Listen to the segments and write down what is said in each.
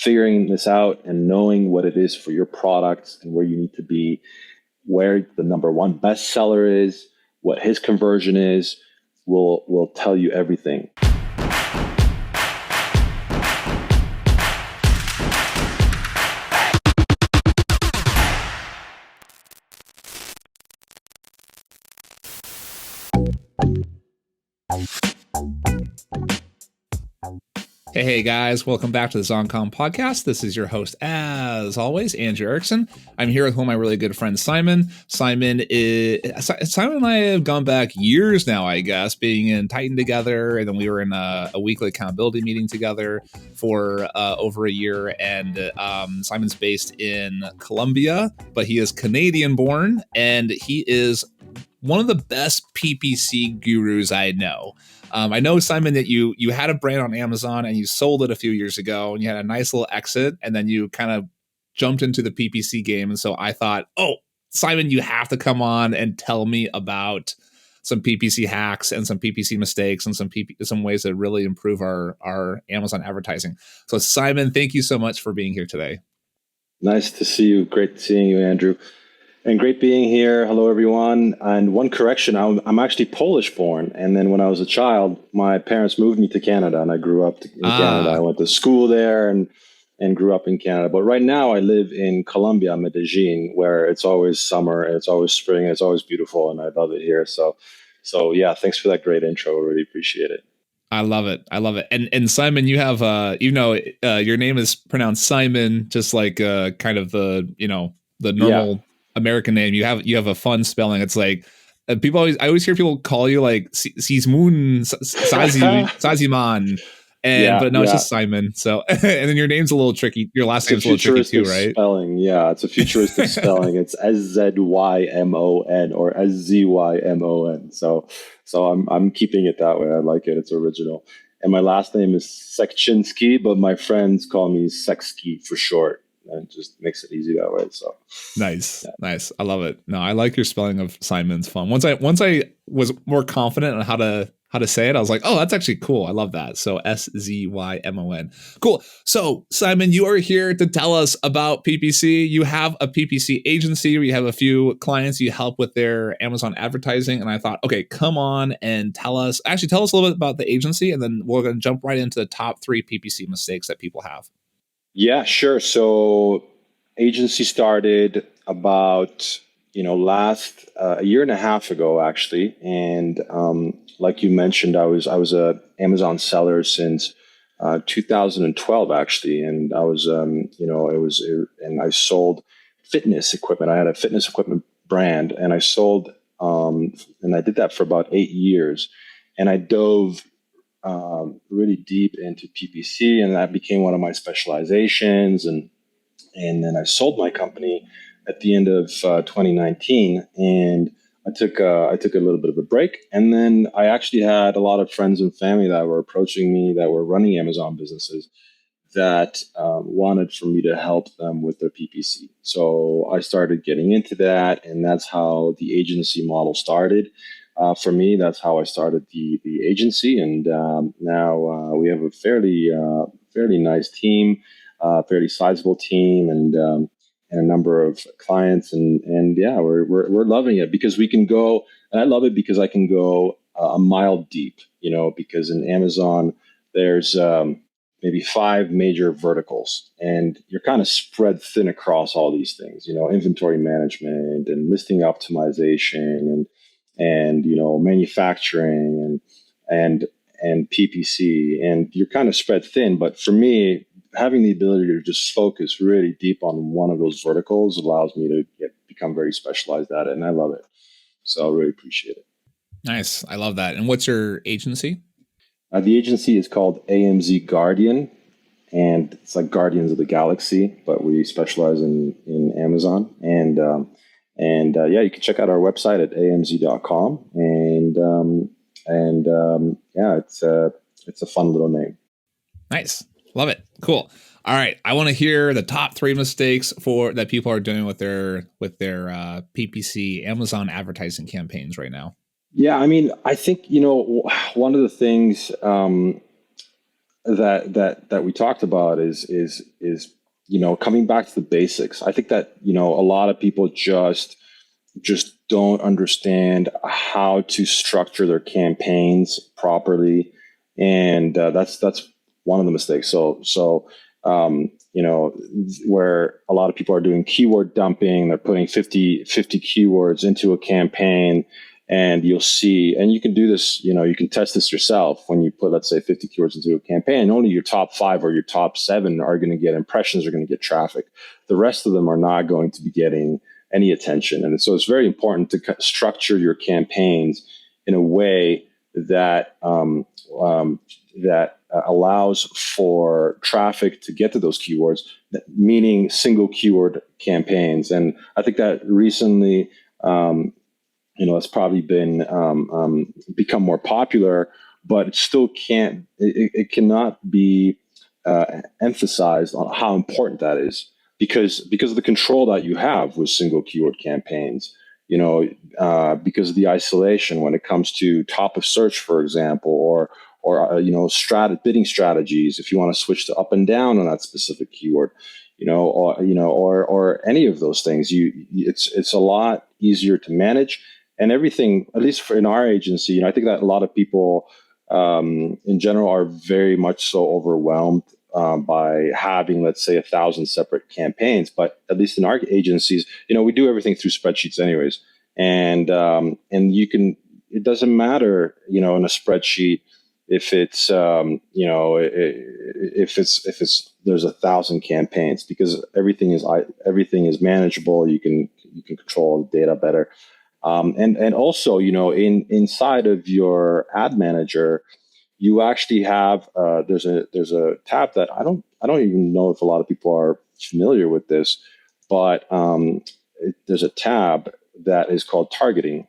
figuring this out and knowing what it is for your products and where you need to be, where the number one bestseller is, what his conversion is, will tell you everything. Hey guys, welcome back to the ZonCom podcast. This is your host, as always, Andrew Erickson. I'm here with one of my really good friends, Szymon. Szymon and I have gone back years now, I guess, being in Titan together, and then we were in a weekly accountability meeting together for over a year. And Szymon's based in Colombia, but he is Canadian born, and he is one of the best PPC gurus I know. I know, Szymon, that you had a brand on Amazon and you sold it a few years ago and you had a nice little exit, and then you kind of jumped into the PPC game. And so I thought, oh, Szymon, you have to come on and tell me about some PPC hacks and some PPC mistakes and some ways to really improve our Amazon advertising. So Szymon, thank you so much for being here today. Nice to see you. Great seeing you, Andrew. And great being here. Hello, everyone. And one correction, I'm actually Polish born. And then when I was a child, my parents moved me to Canada and I grew up in Canada. I went to school there and grew up in Canada. But right now I live in Colombia, Medellin, where it's always summer, and it's always spring, and it's always beautiful. And I love it here. So yeah, thanks for that great intro. I really appreciate it. I love it. And Szymon, you have, your name is pronounced Szymon, just like kind of the normal American name. You have a fun spelling. It's like I always hear people call you like Szymon, Szymon, it's just Szymon. So and then your name's a little tricky. Your last name's a little tricky too, right? Spelling, yeah, it's a futuristic spelling. It's SZYMON or SZYMON. So I'm keeping it that way. I like it. It's original. And my last name is Sekchinski, but my friends call me Seksky for short. And it just makes it easy that way. So nice. I love it. No, I like your spelling of Simon's fun. Once I was more confident on how to say it, I was like, oh, that's actually cool. I love that. So SZYMON. Cool. So Szymon, you are here to tell us about PPC. You have a PPC agency where you have a few clients you help with their Amazon advertising. And I thought, okay, come on and tell us a little bit about the agency, and then we're going to jump right into the top 3 PPC mistakes that people have. Yeah, sure. So agency started about, last a year and a half ago, actually. And like you mentioned, I was a Amazon seller since 2012, actually. And I was, and I sold fitness equipment. I had a fitness equipment brand, and I sold, and I did that for about 8 years. And I dove really deep into PPC, and that became one of my specializations. And then I sold my company at the end of 2019, and I took a little bit of a break. And then I actually had a lot of friends and family that were approaching me that were running Amazon businesses that wanted for me to help them with their PPC. So I started getting into that, and that's how the agency model started. For me, that's how I started the agency, and now we have a fairly nice team, fairly sizable team, and a number of clients, and yeah, we're loving it because we can go. And I love it because I can go a mile deep, because in Amazon there's maybe 5 major verticals, and you're kind of spread thin across all these things, inventory management and listing optimization and manufacturing and PPC, and you're kind of spread thin. But for me, having the ability to just focus really deep on one of those verticals allows me to become very specialized at it, and I love it. So I really appreciate it. Nice. I love that. And what's your agency? The agency is called AMZ Guardian, and it's like Guardians of the Galaxy, but we specialize in Amazon. And you can check out our website at amz.com. It's a fun little name. Nice. Love it. Cool. All right. I want to hear the top 3 mistakes that people are doing with their PPC Amazon advertising campaigns right now. Yeah, I mean, I think, one of the things that we talked about is coming back to the basics. I think that a lot of people just don't understand how to structure their campaigns properly, and that's one of the mistakes. Where a lot of people are doing keyword dumping, they're putting 50 keywords into a campaign, and you'll see, and you can do this, you can test this yourself. When you put, let's say, 50 keywords into a campaign, only your top 5 or your top 7 are going to get impressions, are going to get traffic. The rest of them are not going to be getting any attention. And so it's very important to structure your campaigns in a way that allows for traffic to get to those keywords, meaning single keyword campaigns. And I think that recently, it's probably been become more popular, but it still can't. It cannot be emphasized on how important that is, because of the control that you have with single keyword campaigns. Because of the isolation when it comes to top of search, for example, or bidding strategies. If you want to switch to up and down on that specific keyword, or any of those things, it's a lot easier to manage. And everything, at least in our agency, I think that a lot of people in general are very much so overwhelmed by having, let's say, 1,000 separate campaigns. But at least in our agencies, we do everything through spreadsheets anyways. And you can, it doesn't matter, in a spreadsheet, if it's, if it's there's 1,000 campaigns, because everything is manageable. You can control the data better. And also, inside of your ad manager, you actually have there's a tab that I don't even know if a lot of people are familiar with this, but there's a tab that is called targeting,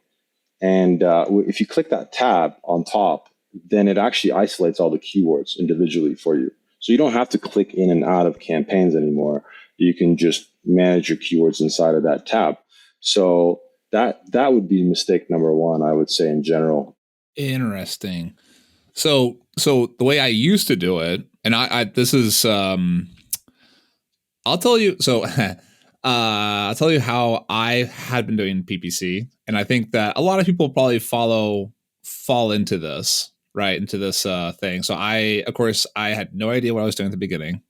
and if you click that tab on top, then it actually isolates all the keywords individually for you. So you don't have to click in and out of campaigns anymore. You can just manage your keywords inside of that tab. So that would be mistake number one, I would say, in general. Interesting. So the way I used to do it, and I this is I'll tell you. So I'll tell you how I had been doing PPC, and I think that a lot of people probably fall into this, right? Into this thing. So of course, I had no idea what I was doing at the beginning,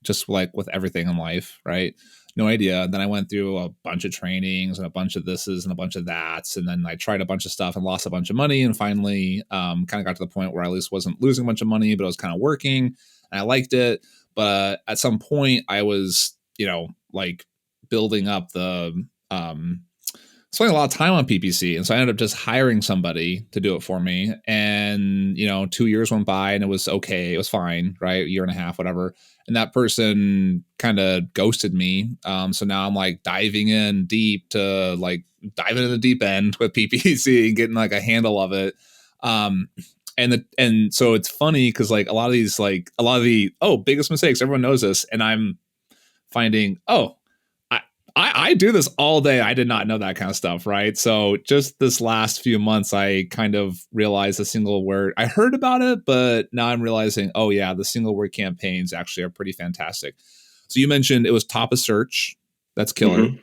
just like with everything in life, right? No idea. And then I went through a bunch of trainings and a bunch of thises and a bunch of that's. And then I tried a bunch of stuff and lost a bunch of money. And finally kind of got to the point where I at least wasn't losing a bunch of money, but I was kind of working and I liked it. But at some point I was, like building up spending a lot of time on PPC. And so I ended up just hiring somebody to do it for me. And, 2 years went by and it was okay. It was fine, right? A year and a half, whatever. And that person kind of ghosted me. So now I'm like diving in deep to like diving in the deep end with PPC and getting like a handle of it. And so it's funny because like a lot of the biggest mistakes, everyone knows this. And I'm finding, I do this all day. I did not know that kind of stuff, right? So just this last few months, I kind of realized the single word. I heard about it, but now I'm realizing, oh yeah, the single word campaigns actually are pretty fantastic. So you mentioned it was top of search. That's killer. Mm-hmm.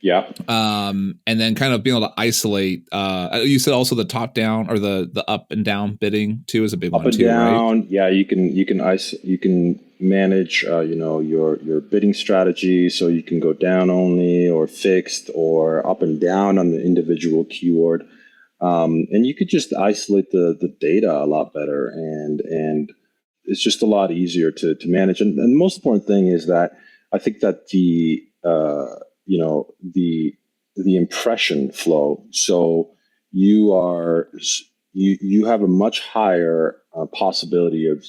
Yeah. And then kind of being able to isolate. You said also the top down or the up and down bidding too is a big one too, right? Up and down. Yeah, you can manage your bidding strategy, so you can go down only or fixed or up and down on the individual keyword, and you could just isolate the data a lot better, and it's just a lot easier to manage. And the most important thing is that I think that the impression flow, so you have a much higher possibility of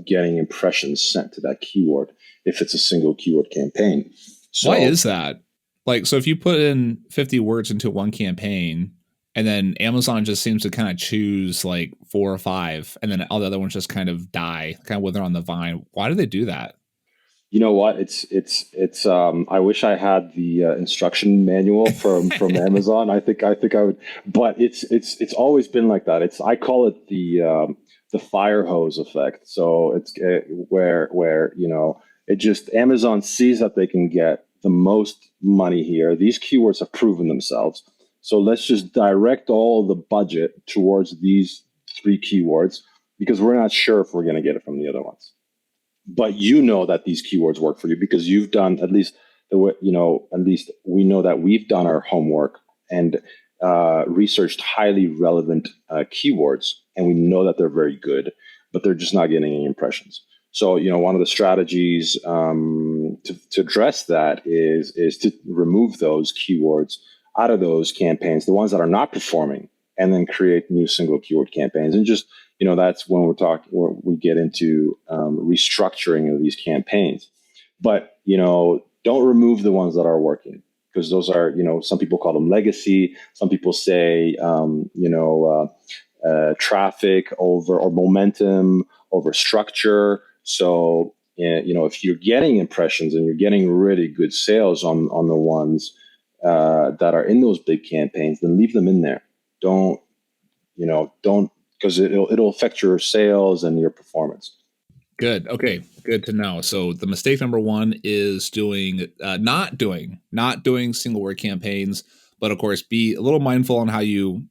getting impressions sent to that keyword if it's a single keyword campaign. So, why is that? Like, so if you put in 50 words into one campaign and then Amazon just seems to kind of choose like 4 or 5 and then all the other ones just kind of die, kind of wither on the vine. Why do they do that? You know what? It's I wish I had the instruction manual from Amazon. I think I would, but it's always been like that. I call it the the fire hose effect. So it's where it just Amazon sees that they can get the most money here. These keywords have proven themselves. So let's just direct all the budget towards these three keywords because we're not sure if we're going to get it from the other ones. But that these keywords work for you because you've done at least at least we know that we've done our homework and researched highly relevant keywords, and we know that they're very good, but they're just not getting any impressions. So, one of the strategies to address that is to remove those keywords out of those campaigns, the ones that are not performing, and then create new single keyword campaigns. And just, that's when we get into restructuring of these campaigns. But, don't remove the ones that are working, because those are, some people call them legacy. Some people say, traffic over or momentum over structure. So, if you're getting impressions and you're getting really good sales on the ones that are in those big campaigns, then leave them in there. Don't, because it'll affect your sales and your performance. Good. Okay. Good to know. So the mistake number one is not doing single word campaigns, but of course, be a little mindful on how you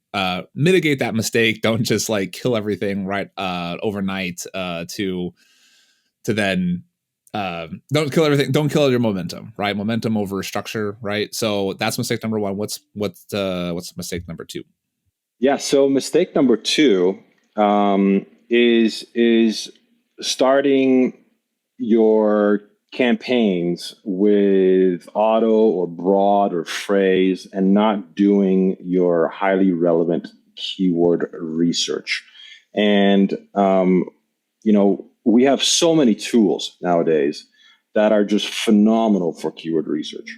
mitigate that mistake. Don't just like kill everything right overnight to then don't kill everything. Don't kill your momentum, right? Momentum over structure, right? So that's mistake number one. What's mistake number two? Yeah. So mistake number two is starting your campaigns with auto or broad or phrase and not doing your highly relevant keyword research. And, we have so many tools nowadays that are just phenomenal for keyword research.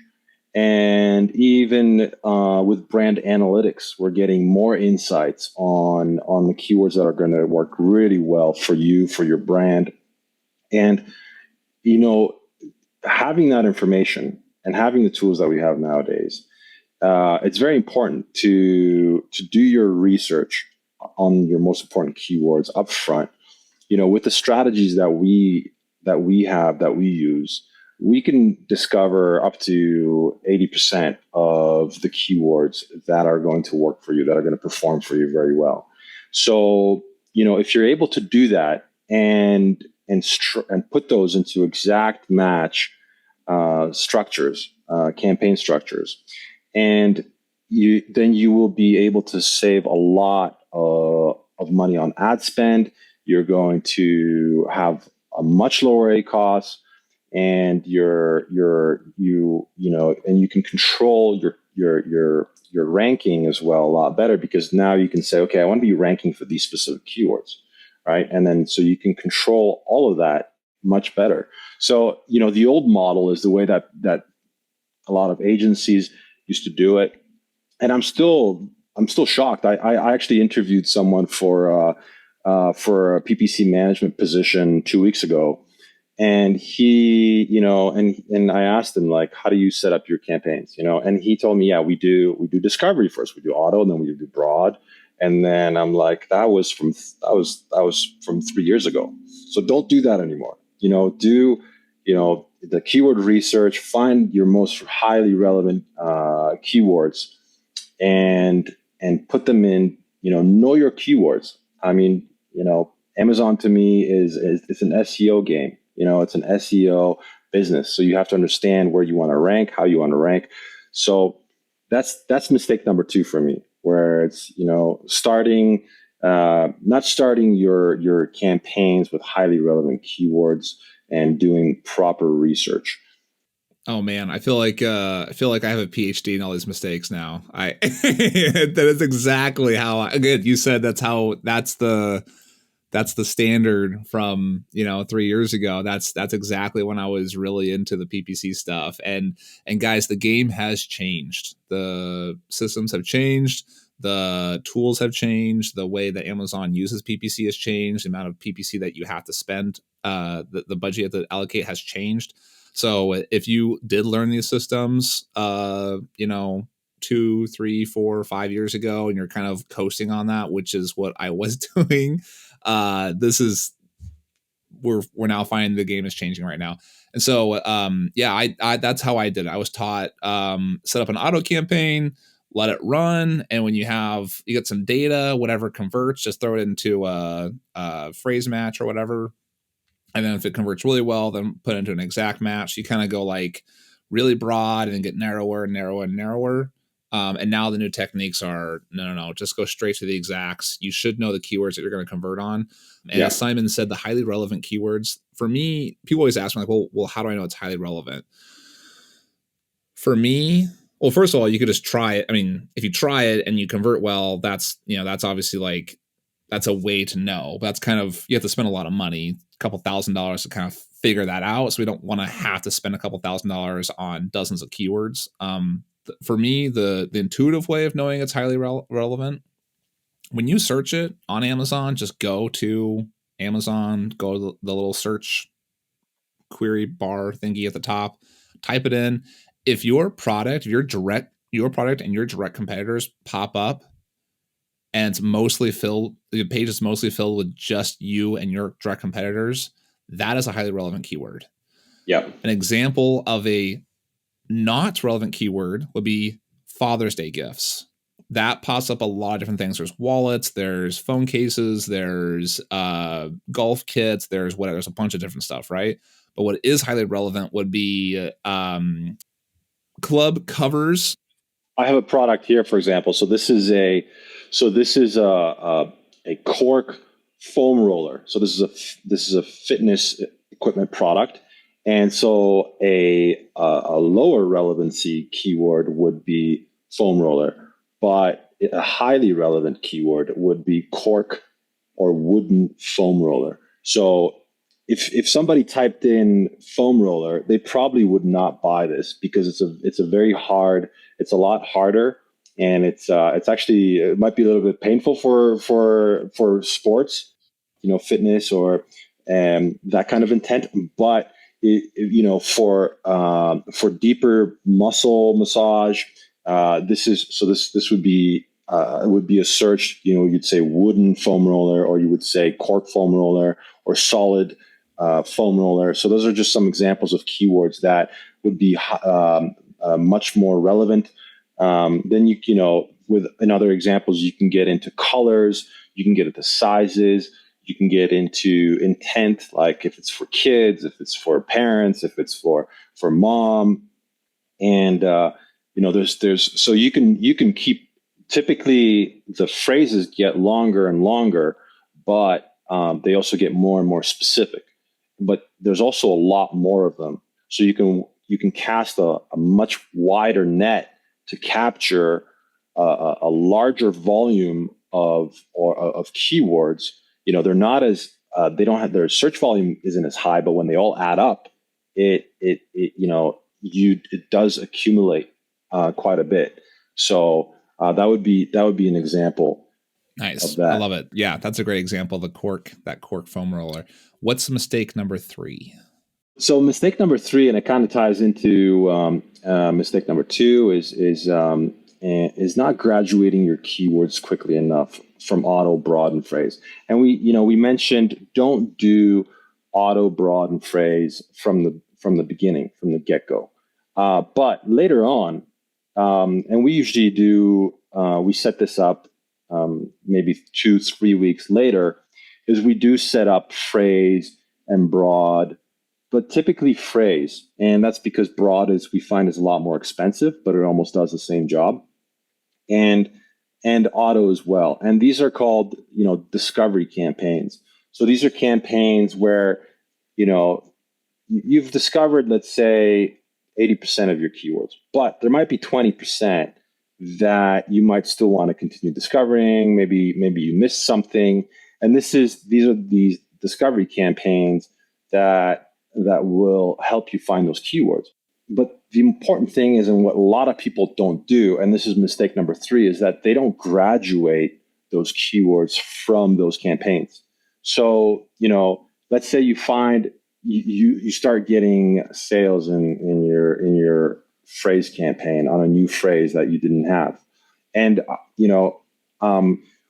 And even with brand analytics, we're getting more insights on the keywords that are going to work really well for you, for your brand. And, having that information and having the tools that we have nowadays, it's very important to do your research on your most important keywords up front. With the strategies that we use, we can discover up to 80% of the keywords that are going to work for you, that are going to perform for you very well. So, if you're able to do that and put those into exact match structures, campaign structures, and then you will be able to save a lot of money on ad spend. You're going to have a much lower ACoS, and and you can control your ranking as well a lot better, because now you can say, okay, I want to be ranking for these specific keywords, right? And then so you can control all of that much better. So the old model is the way that a lot of agencies used to do it, and I'm still shocked. I actually interviewed someone for a PPC management position 2 weeks ago. And he, and I asked him, like, how do you set up your campaigns? And he told me, yeah, we do discovery first. We do auto, and then we do broad. And then I'm like, that was from 3 years ago. So don't do that anymore. Do the keyword research, find your most highly relevant keywords, and put them in. Know your keywords. I mean, Amazon to me is it's an SEO game. It's an SEO business. So you have to understand where you want to rank, how you want to rank. So that's mistake number two for me, where it's, not starting your campaigns with highly relevant keywords and doing proper research. Oh man, I feel like I have a PhD in all these mistakes now. That is exactly how good you said. That's the standard from 3 years ago. That's exactly when I was really into the PPC stuff. And guys, the game has changed. The systems have changed. The tools have changed. The way that Amazon uses PPC has changed. The amount of PPC that you have to spend, the budget you have to allocate has changed. So if you did learn these systems, 2, 3, 4, 5 years ago, and you're kind of coasting on that, which is what I was doing, This is we're now finding the game is changing right now. And so, yeah, I that's how I did it. I was taught, set up an auto campaign, let it run. And when you get some data, whatever converts, just throw it into a phrase match or whatever. And then if it converts really well, then put it into an exact match. You kind of go like really broad and then get narrower and narrower and narrower. And now the new techniques are no, just go straight to the exacts. You should know the keywords that you're going to convert on. And as Szymon said, the highly relevant keywords, for me, people always ask me like, well, how do I know it's highly relevant? For me, well, first of all, you could just try it. I mean, if you try it and you convert well, that's obviously like, that's a way to know. But that's kind of, you have to spend a lot of money, a couple $1,000s to kind of figure that out. So we don't want to have to spend a couple $1,000s on dozens of keywords. For me, the intuitive way of knowing it's highly relevant, when you search it on Amazon, just go to Amazon, go to the little search query bar thingy at the top, type it in. If your product and your direct competitors pop up and it's mostly filled, the page is mostly filled with just you and your direct competitors, that is a highly relevant keyword. Yep. An example of a not relevant keyword would be Father's Day gifts. That pops up a lot of different things. There's wallets, there's phone cases, there's golf kits, there's a bunch of different stuff, right? But what is highly relevant would be club covers. I have a product here, for example. So this is a cork foam roller. So this is a fitness equipment product, and so a lower relevancy keyword would be foam roller, but a highly relevant keyword would be cork or wooden foam roller. So if somebody typed in foam roller, they probably would not buy this because it's a lot harder, and it's actually, it might be a little bit painful for sports, fitness or that kind of intent. But for deeper muscle massage, this would be it would be a search. You'd say wooden foam roller, or you would say cork foam roller, or solid foam roller. So those are just some examples of keywords that would be much more relevant. Then in other examples, you can get into colors, you can get into sizes, you can get into intent, like if it's for kids, if it's for parents, if it's for mom, and there's so you can keep. Typically, the phrases get longer and longer, but they also get more and more specific. But there's also a lot more of them, so you can cast a much wider net to capture a larger volume of keywords. They're not as they don't have, their search volume isn't as high, but when they all add up, it does accumulate quite a bit. So that would be an example. Nice. I love it. Yeah, that's a great example. That cork foam roller. What's mistake number 3? So mistake number 3, and it kind of ties into mistake number 2, is not graduating your keywords quickly enough from auto, broad, and phrase. And we mentioned, don't do auto, broad, and phrase from the beginning, from the get-go. But later on, and we usually do, we set this up maybe 2-3 weeks later, is we do set up phrase and broad, but typically phrase. And that's because broad we find is a lot more expensive, but it almost does the same job. And auto as well. And these are called, discovery campaigns. So these are campaigns where, you've discovered, let's say, 80% of your keywords, but there might be 20% that you might still want to continue discovering. Maybe you missed something. And these are these discovery campaigns that will help you find those keywords. But the important thing is, and what a lot of people don't do, and this is mistake number 3, is that they don't graduate those keywords from those campaigns. So, let's say you find you start getting sales in your phrase campaign on a new phrase that you didn't have. And,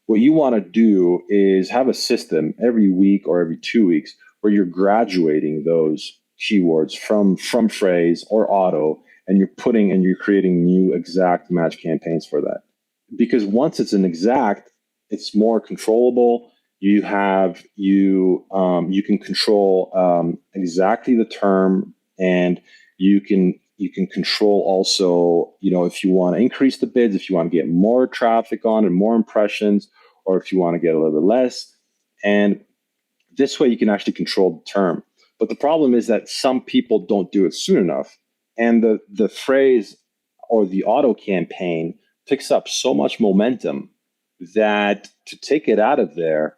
What you want to do is have a system every week or every 2 weeks where you're graduating those keywords from phrase or auto, and you're creating new exact match campaigns for that. Because once it's an exact, it's more controllable. You can control exactly the term, and you can control also, if you want to increase the bids, if you want to get more traffic on and more impressions, or if you want to get a little bit less. And this way you can actually control the term. But the problem is that some people don't do it soon enough. And the phrase or the auto campaign picks up so much momentum that to take it out of there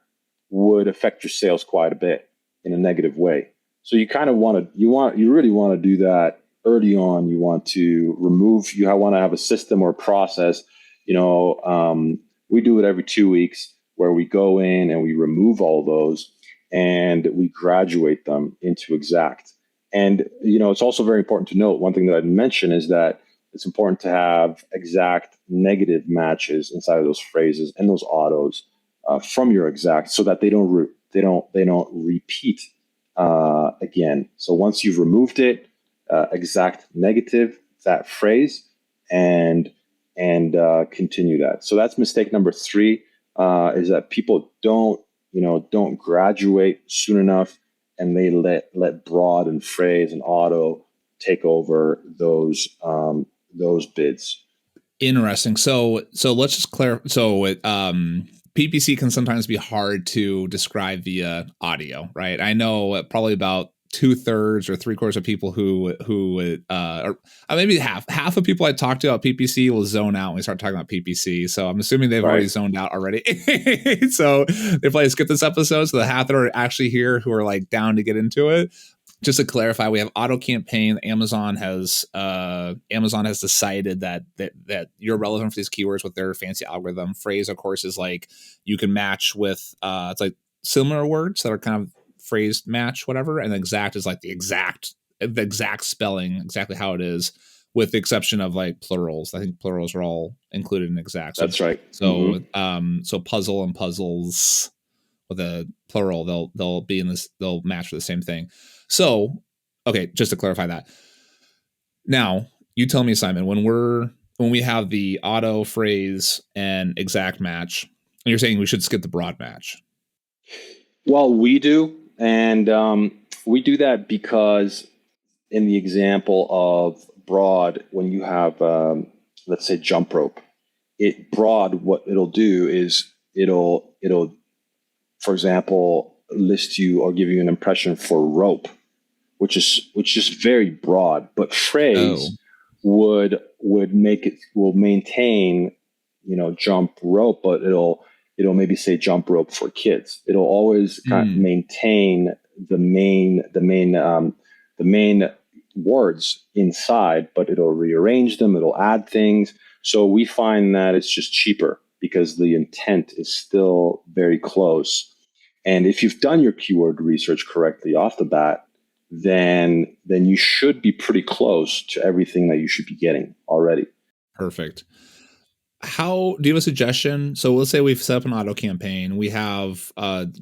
would affect your sales quite a bit in a negative way. So you kind of you really want to do that early on. You want to want to have a system or process. We do it every 2 weeks where we go in and we remove all those and we graduate them into exact. And, it's also very important to note, one thing that I didn't mention is that it's important to have exact negative matches inside of those phrases and those autos from your exact, so that they don't repeat again. So once you've removed it, exact negative that phrase, and continue that. So that's mistake number 3, is that people don't graduate soon enough, and they let broad and phrase and auto take over those bids. Interesting. So let's just clarify. So PPC can sometimes be hard to describe via audio, right? I know probably about 2/3 or 3/4 of people who or maybe half of people I talk to about PPC will zone out when we start talking about PPC. So I'm assuming they've already zoned out already. So they probably skip this episode. So the half that are actually here who are like down to get into it. Just to clarify, we have auto campaign. Amazon has decided that you're relevant for these keywords with their fancy algorithm. Phrase, of course, is like you can match with it's like similar words that are kind of phrased match, whatever. And exact is like the exact spelling, exactly how it is, with the exception of like plurals. I think plurals are all included in exact. That's right. So so puzzle and puzzles with a plural, they'll be in this, they'll match for the same thing. So, okay, just to clarify that. Now, you tell me, Szymon, when we have the auto, phrase, and exact match, and you're saying we should skip the broad match. Well, we do, and we do that because in the example of broad, when you have, let's say, jump rope, what it'll do is it'll, for example, list you or give you an impression for rope, which is very broad. But phrase will maintain, jump rope, but it'll maybe say jump rope for kids. It'll always kind of maintain the main words inside, but it'll rearrange them. It'll add things. So we find that it's just cheaper because the intent is still very close. And if you've done your keyword research correctly off the bat, then you should be pretty close to everything that you should be getting already. Perfect. How do you have a suggestion? So let's say we've set up an auto campaign. We have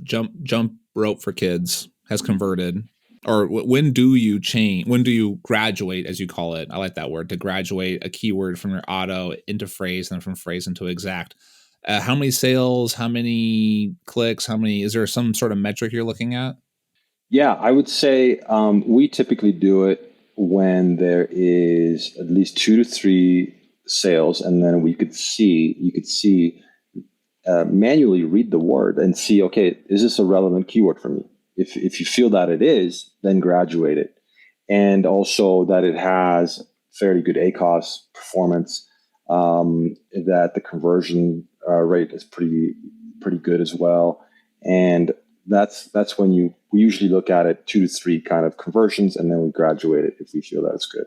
jump rope for kids has converted. Or when do you change? When do you graduate, as you call it? I like that word, to graduate a keyword from your auto into phrase, and then from phrase into exact. How many sales? How many clicks? Is there some sort of metric you're looking at? Yeah, I would say we typically do it when there is at least 2 to 3 sales, and then you could see manually read the word and see, okay, is this a relevant keyword for me? If you feel that it is, then graduate it, and also that it has fairly good ACoS performance, that the conversion rate is pretty good as well, and that's when we usually look at it 2 to 3 kind of conversions, and then we graduate it if we feel that it's good.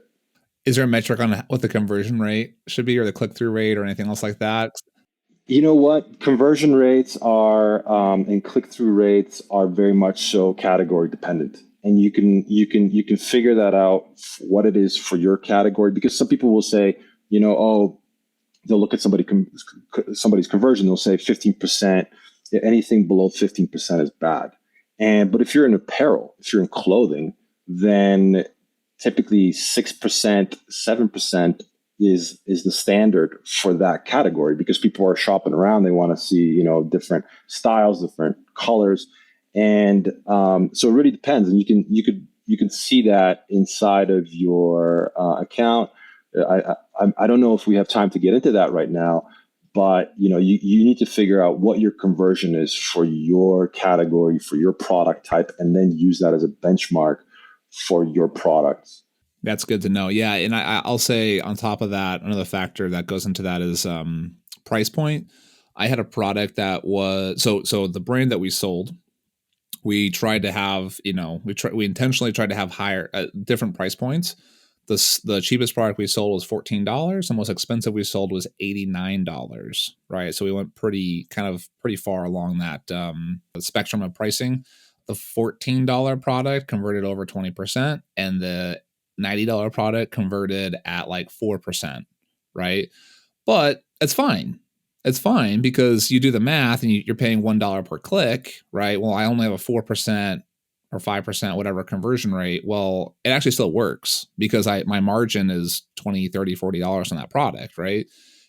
Is there a metric on what the conversion rate should be, or the click-through rate, or anything else like that? You know what? Conversion rates are and click-through rates are very much so category dependent, and you can figure that out what it is for your category, because some people will say, they'll look at somebody's conversion. They'll say 15%. Anything below 15% is bad. But if you're in apparel, if you're in clothing, then typically 6%, 7% is the standard for that category, because people are shopping around. They want to see, different styles, different colors. And so it really depends. And you can see that inside of your account. I don't know if we have time to get into that right now, but you need to figure out what your conversion is for your category, for your product type, and then use that as a benchmark for your products. That's good to know. Yeah. And I'll say on top of that, another factor that goes into that is price point. I had a product that was, so the brand that we sold, we tried to have, we intentionally tried to have higher, different price points. The cheapest product we sold was $14. The most expensive we sold was $89. Right. So we went pretty far along that spectrum of pricing. The $14 product converted over 20%, and the $90 product converted at like 4%, right? But it's fine. It's fine because you do the math and you're paying $1 per click, right? Well, I only have a 4% or 5%, whatever conversion rate. Well, it actually still works because my margin is $20, $30, $40 on that product, right?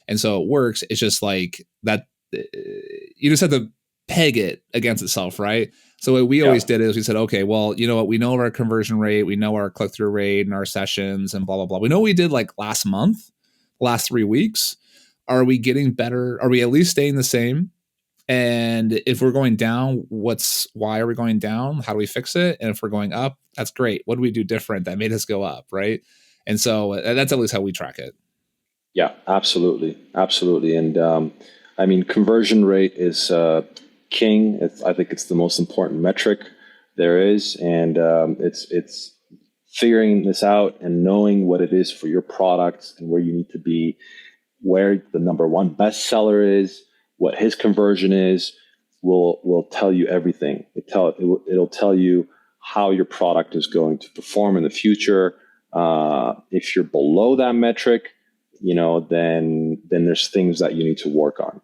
And so it works. It's just like that. You just have to peg it against itself, right? So what we always did is we said, okay, well, you know what? We know our conversion rate, we know our click-through rate and our sessions and blah, blah, blah. We know what we did like last month, last 3 weeks. Are we getting better? Are we at least staying the same? And if we're going down, why are we going down? How do we fix it? And if we're going up, that's great. What do we do different that made us go up, right? And so that's at least how we track it. Yeah, absolutely. Absolutely. And conversion rate is king. I think it's the most important metric there is. And it's figuring this out and knowing what it is for your product and where you need to be, where the number one bestseller is, what his conversion is, will tell you everything. It'll tell you how your product is going to perform in the future. If you're below that metric, then there's things that you need to work on.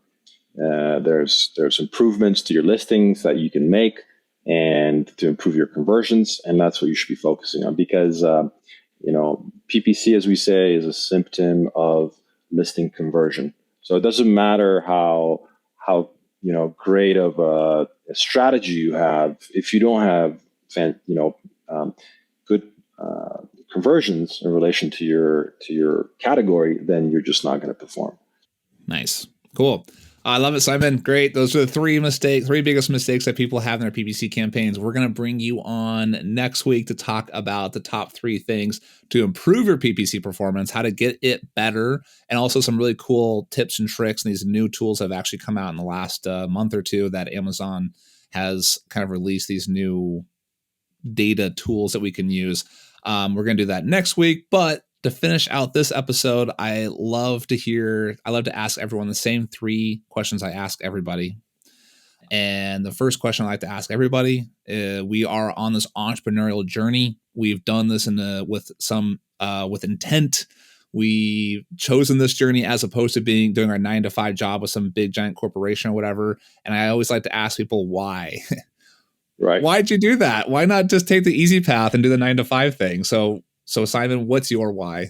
There's improvements to your listings that you can make and to improve your conversions, and that's what you should be focusing on, because PPC, as we say, is a symptom of listing conversion. So it doesn't matter how great of a strategy you have if you don't have good conversions in relation to your category, then you're just not going to perform. Nice, cool. I love it, Szymon. Great. Those are the three biggest mistakes that people have in their PPC campaigns. We're going to bring you on next week to talk about the top 3 things to improve your PPC performance, how to get it better, and also some really cool tips and tricks. And these new tools have actually come out in the last month or two that Amazon has kind of released, these new data tools that we can use. We're going to do that next week, but to finish out this episode, I love to ask everyone the same 3 questions I ask everybody. And the first question I like to ask everybody, we are on this entrepreneurial journey. We've done this with intent. We've chosen this journey as opposed to doing our 9-to-5 job with some big giant corporation or whatever. And I always like to ask people why. Right. Why'd you do that? Why not just take the easy path and do the 9-to-5 thing? So Szymon, what's your why?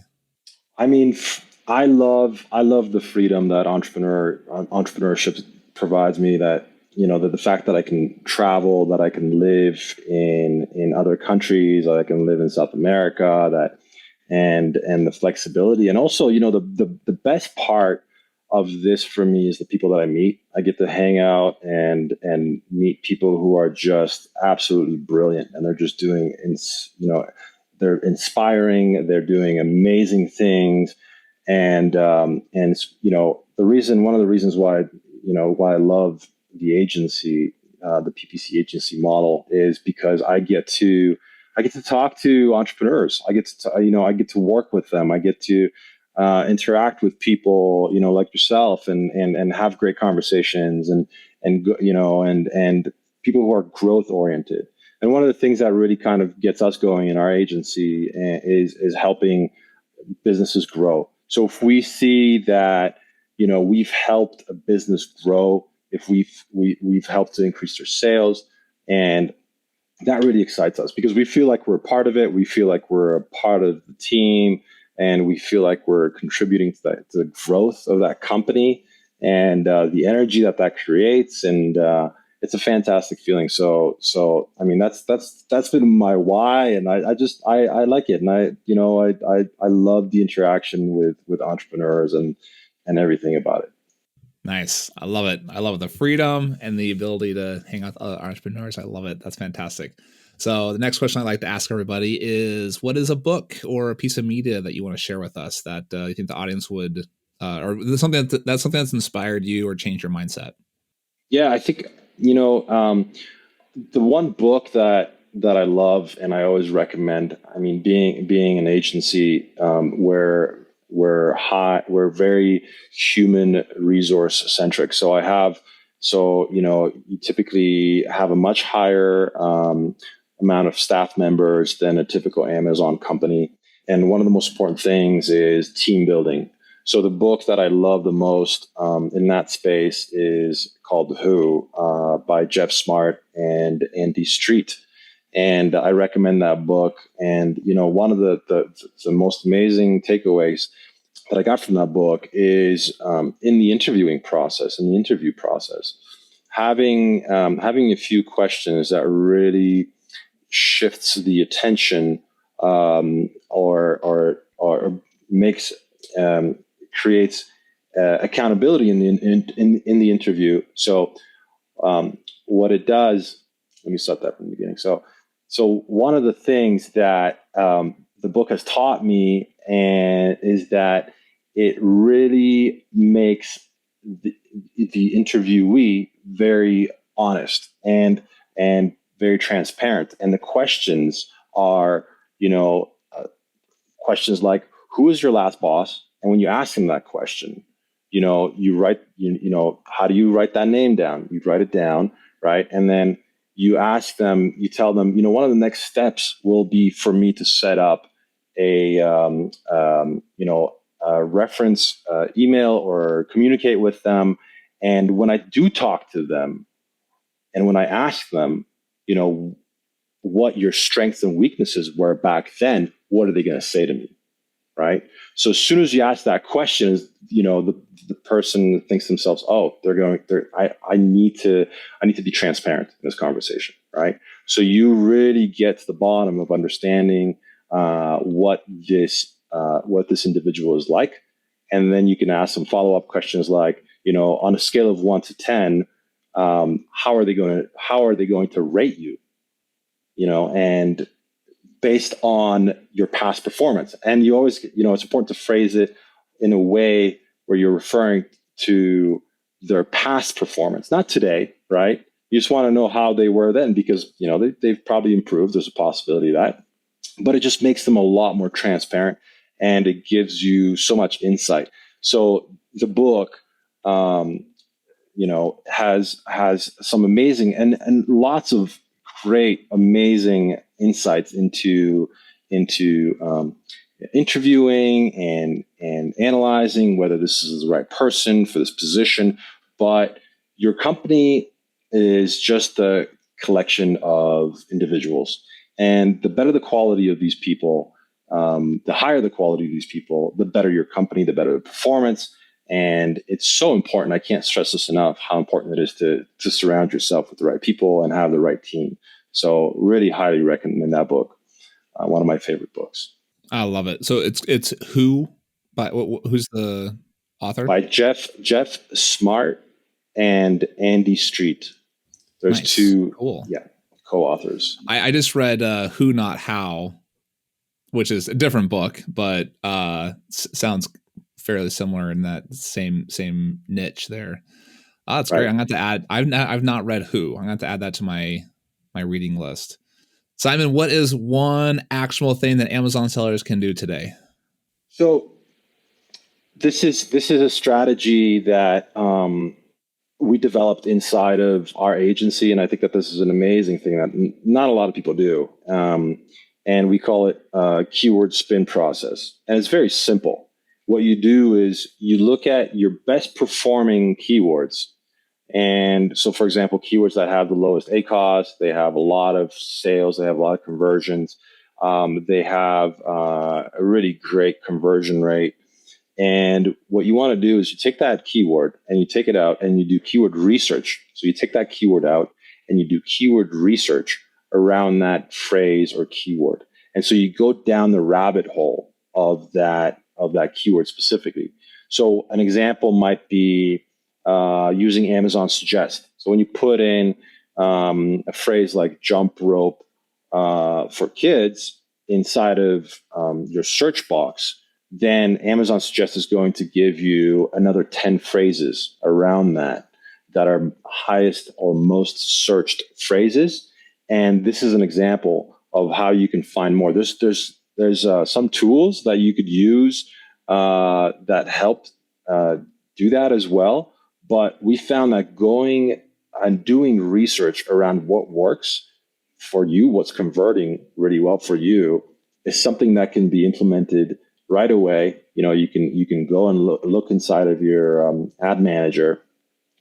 I love the freedom that entrepreneurship provides me. That the fact that I can travel, that I can live in other countries, that I can live in South America, and the flexibility, and also the best part of this for me is the people that I meet. I get to hang out and meet people who are just absolutely brilliant, and they're just doing they're inspiring. They're doing amazing things, and one of the reasons why I love the agency, the PPC agency model, is because I get to talk to entrepreneurs. I get to work with them. I get to interact with people, like yourself, and have great conversations, and people who are growth oriented. And one of the things that really kind of gets us going in our agency is helping businesses grow. So if we see that we've helped a business grow, if we've helped to increase their sales, and that really excites us because we feel like we're a part of it. We feel like we're a part of the team, and we feel like we're contributing to the growth of that company and the energy that creates. And it's a fantastic feeling. So I mean, that's been my why, and I like it, and I love the interaction with entrepreneurs and everything about it. Nice. I love it. I love the freedom and the ability to hang out with other entrepreneurs. I love it. That's fantastic. So the next question I like to ask everybody is, what is a book or a piece of media that you want to share with us that you think the audience would, or something that's inspired you or changed your mindset? Yeah, I think the one book that I love and I always recommend. I mean, being an agency where we're very human resource centric. You typically have a much higher amount of staff members than a typical Amazon company. And one of the most important things is team building. So the book that I love the most in that space is called The Who by Geoff Smart and Andy Street. And I recommend that book. And, one of the most amazing takeaways that I got from that book is in the interview process, having a few questions that really shifts the attention or makes creates accountability in the interview. So what it does, let me start that from the beginning. So one of the things that the book has taught me is that it really makes the interviewee very honest and very transparent. And the questions are, questions like, who is your last boss? And when you ask them that question, you write, how do you write that name down? You write it down, right? And then you ask them, you tell them, one of the next steps will be for me to set up a reference email or communicate with them. And when I do talk to them, and when I ask them, what your strengths and weaknesses were back then, what are they going to say to me? Right. So as soon as you ask that question, the person thinks to themselves, oh, I need to be transparent in this conversation. Right. So you really get to the bottom of understanding what this individual is like. And then you can ask some follow-up questions like, on a scale of 1 to 10, how are they going to rate you? And based on your past performance. And you always, it's important to phrase it in a way where you're referring to their past performance, not today, right? You just want to know how they were then because, they've probably improved. There's a possibility of that. But it just makes them a lot more transparent and it gives you so much insight. So the book, has some amazing and lots of great, amazing insights into interviewing and analyzing whether this is the right person for this position. But your company is just a collection of individuals. And the better the quality of these people, the higher the quality of these people, the better your company, the better the performance. And it's so important. I can't stress this enough, how important it is to surround yourself with the right people and have the right team. So really highly recommend that book. One of my favorite books. I love it. So it's Who by who's the author? By Geoff Smart and Andy Street. There's nice. Two cool. co-authors. I just read Who Not How, which is a different book, but sounds fairly similar in that same niche there. Oh, that's great. I'm going to add. I've not read Who. I'm going to add that to my reading list. Szymon, what is one actual thing that Amazon sellers can do today? So this is a strategy that we developed inside of our agency, and I think that this is an amazing thing that not a lot of people do. And we call it keyword spin process, and it's very simple. what you do is you look at your best performing keywords. And so, for example, keywords that have the lowest ACOS, they have a lot of sales, they have a lot of conversions, they have a really great conversion rate. And what you want to do is you take that keyword and you take it out and you do keyword research. So you take that keyword out and you do keyword research around that phrase or keyword. And so you go down the rabbit hole of that keyword specifically. So an example might be using Amazon Suggest. So when you put in a phrase like jump rope for kids inside of your search box, then Amazon Suggest is going to give you another 10 phrases around that are highest or most searched phrases. And this is an example of how you can find more. There's some tools that you could use that help do that as well. But we found that going and doing research around what works for you, what's converting really well for you, is something that can be implemented right away. You can go and look inside of your ad manager.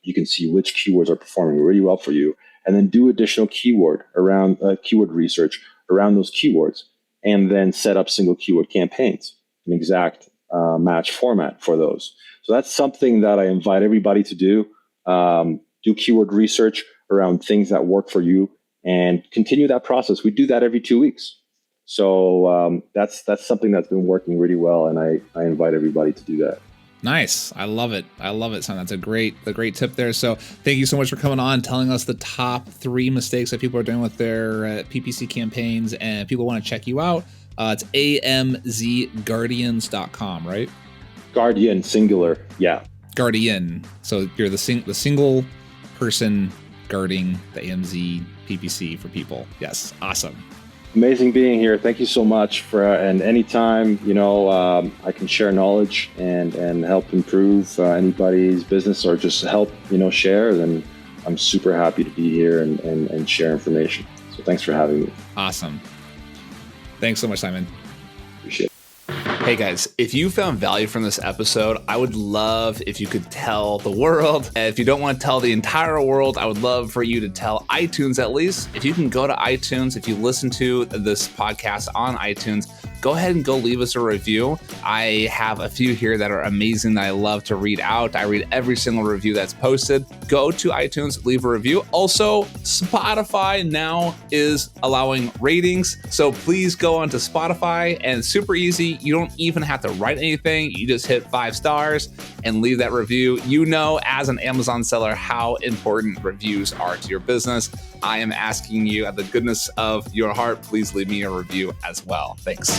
You can see which keywords are performing really well for you, and then do additional keyword research around those keywords, and then set up single keyword campaigns, an exact match format for those. So that's something that I invite everybody to do. Do keyword research around things that work for you, and continue that process. We do that every 2 weeks. So that's something that's been working really well, and I invite everybody to do that. Nice. I love it. Son. That's a great tip there. So thank you so much for coming on, telling us the top 3 mistakes that people are doing with their PPC campaigns. And if people want to check you out, it's amzguardians.com, right? Guardian, singular. Yeah. Guardian. So you're the single person guarding the AMZ PPC for people. Yes. Awesome. Amazing being here. Thank you so much and anytime, I can share knowledge and help improve anybody's business, or just help, share, then I'm super happy to be here and share information. So thanks for having me. Awesome. Thanks so much, Szymon. Appreciate it. Hey guys, if you found value from this episode, I would love if you could tell the world. And if you don't want to tell the entire world, I would love for you to tell iTunes at least. If you can go to iTunes, if you listen to this podcast on iTunes, go ahead and go leave us a review. I have a few here that are amazing that I love to read out. I read every single review that's posted. Go to iTunes, leave a review. Also, Spotify now is allowing ratings. So please go onto Spotify, and it's super easy. You don't even have to write anything. You just hit 5 stars and leave that review. As an Amazon seller, how important reviews are to your business. I am asking you, at the goodness of your heart, please leave me a review as well. Thanks.